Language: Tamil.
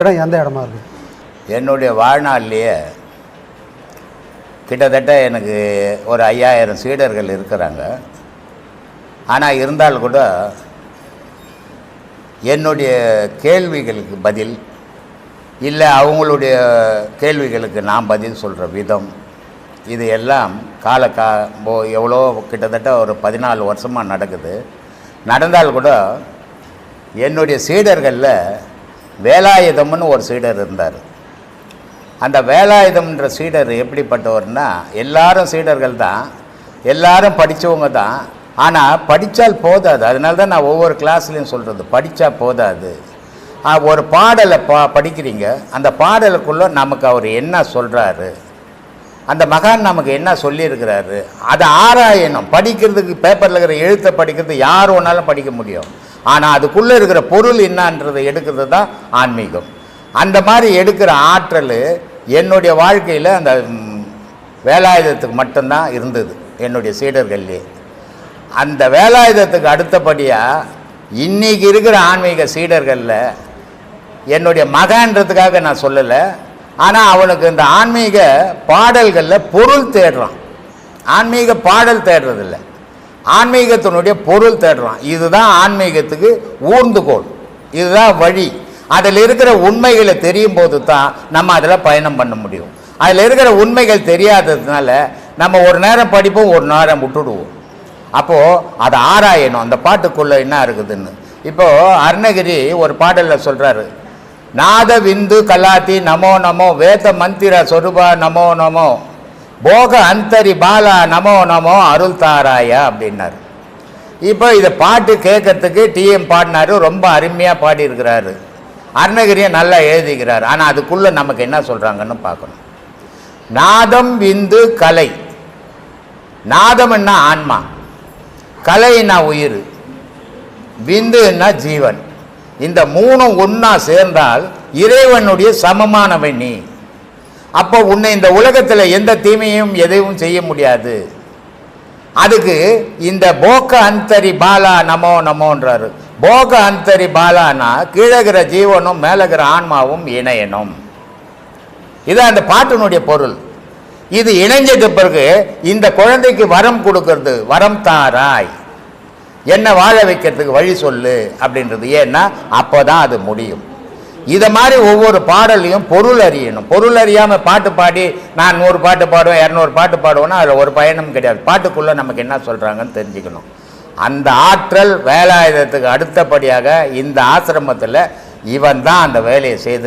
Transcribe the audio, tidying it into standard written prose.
இடம் எந்த இடமா இருக்குது? என்னுடைய வாழ்நாள்லேயே கிட்டத்தட்ட எனக்கு ஒரு 5000 சீடர்கள் இருக்கிறாங்க. ஆனால் இருந்தால் கூட என்னுடைய கேள்விகளுக்கு பதில் இல்லை, அவங்களுடைய கேள்விகளுக்கு நான் பதில் சொல்கிற விதம், இது எல்லாம் எவ்வளோ கிட்டத்தட்ட ஒரு 14 வருஷமாக நடக்குது. நடந்தால் கூட என்னுடைய சீடர்களில் வேலாயுதம்னு ஒரு சீடர் இருந்தார். அந்த வேலாயுதம்ன்ற சீடர் எப்படிப்பட்டவர்னா, எல்லாரும் சீடர்கள் தான், எல்லாரும் படித்தவங்க தான். ஆனால் படித்தால் போதாது. அதனால தான் நான் ஒவ்வொரு கிளாஸ்லேயும் சொல்கிறது, படித்தா போதாது. ஒரு பாடலை படிக்கிறீங்க, அந்த பாடலுக்குள்ளே நமக்கு அவர் என்ன சொல்கிறாரு, அந்த மகான் நமக்கு என்ன சொல்லியிருக்கிறாரு, அதை ஆராயணும். படிக்கிறதுக்கு பேப்பரில் இருக்கிற எழுத்தை படிக்கிறது யார் ஒன்றாலும் படிக்க முடியும். ஆனால் அதுக்குள்ளே இருக்கிற பொருள் என்னன்றதை எடுக்கிறது தான் ஆன்மீகம். அந்த மாதிரி எடுக்கிற ஆற்றல் என்னுடைய வாழ்க்கையில் அந்த வேலாயுதத்துக்கு மட்டும்தான் இருந்தது, என்னுடைய சீடர்கள்லே. அந்த வேலாயுதத்துக்கு அடுத்தபடியாக இன்றைக்கி இருக்கிற ஆன்மீக சீடர்களில் என்னுடைய மகன்றதுக்காக நான் சொல்லலை, ஆனால் அவனுக்கு இந்த ஆன்மீக பாடல்களில் பொருள் தேடுறான். ஆன்மீக பாடல் தேடுறதில்லை, ஆன்மீகத்தினுடைய பொருள் தேடுறான். இதுதான் ஆன்மீகத்துக்கு ஊர்ந்துகோல், இதுதான் வழி. அதில் இருக்கிற உண்மைகளை தெரியும் போது தான் நம்ம அதில் பயணம் பண்ண முடியும். அதில் இருக்கிற உண்மைகள் தெரியாததுனால நம்ம ஒரு நேரம் படிப்போம், ஒரு நேரம் விட்டுடுவோம். அப்போது அதை ஆராயணும், அந்த பாட்டுக்குள்ளே என்ன இருக்குதுன்னு. இப்போது அருணகிரி ஒரு பாடலில் சொல்கிறாரு, நாத விந்து கலாத்தி நமோ நமோ, வேத மந்திர சொருபா நமோ நமோ, போக அந்தரி பாலா நமோ நமோ, அருள் தாராயா அப்படின்னாரு. இப்போ இதை பாட்டு கேட்கறதுக்கு டிஎம் பாடினாரு, ரொம்ப அருமையாக பாடியிருக்கிறாரு. அருணகிரியை நல்லா எழுதிக்கிறார். ஆனால் அதுக்குள்ளே நமக்கு என்ன சொல்கிறாங்கன்னு பார்க்கணும். நாதம் விந்து கலை. நாதம்னா ஆன்மா, கலைன்னா உயிர், விந்துன்னா ஜீவன். இந்த மூணும் ஒன்றா சேர்ந்தால் இறைவனுடைய சமமானவன் நீ. அப்போ உன்னை இந்த உலகத்தில் எந்த தீமையும் எதையும் செய்ய முடியாது. அதுக்கு இந்த போக அந்தரி பாலா நமோ நமோன்றாரு. போக அந்தரி பாலானா கீழகிற ஜீவனும் மேலகிற ஆன்மாவும் இணையணும். இது அந்த பாட்டினுடைய பொருள். இது இணைஞ்சது பிறகு இந்த குழந்தைக்கு வரம் கொடுக்கறது, வரம் தாராய், என்ன வாழ வைக்கிறதுக்கு வழி சொல்லு அப்படின்றது. ஏன்னா அப்போ தான் அது முடியும். இதை மாதிரி ஒவ்வொரு பாடலையும் பொருள் அறியணும். பொருள் அறியாமல் பாட்டு பாடி நான் 100 பாட்டு பாடுவேன், 200 பாட்டு பாடுவேன்னா அதில் ஒரு பயணம் கிடையாது. பாட்டுக்குள்ளே நமக்கு என்ன சொல்கிறாங்கன்னு தெரிஞ்சுக்கணும். அந்த ஆற்றல் வேலாயுதத்துக்கு அடுத்தபடியாக இந்த ஆசிரமத்தில் இவன் தான் அந்த வேலையை செய்து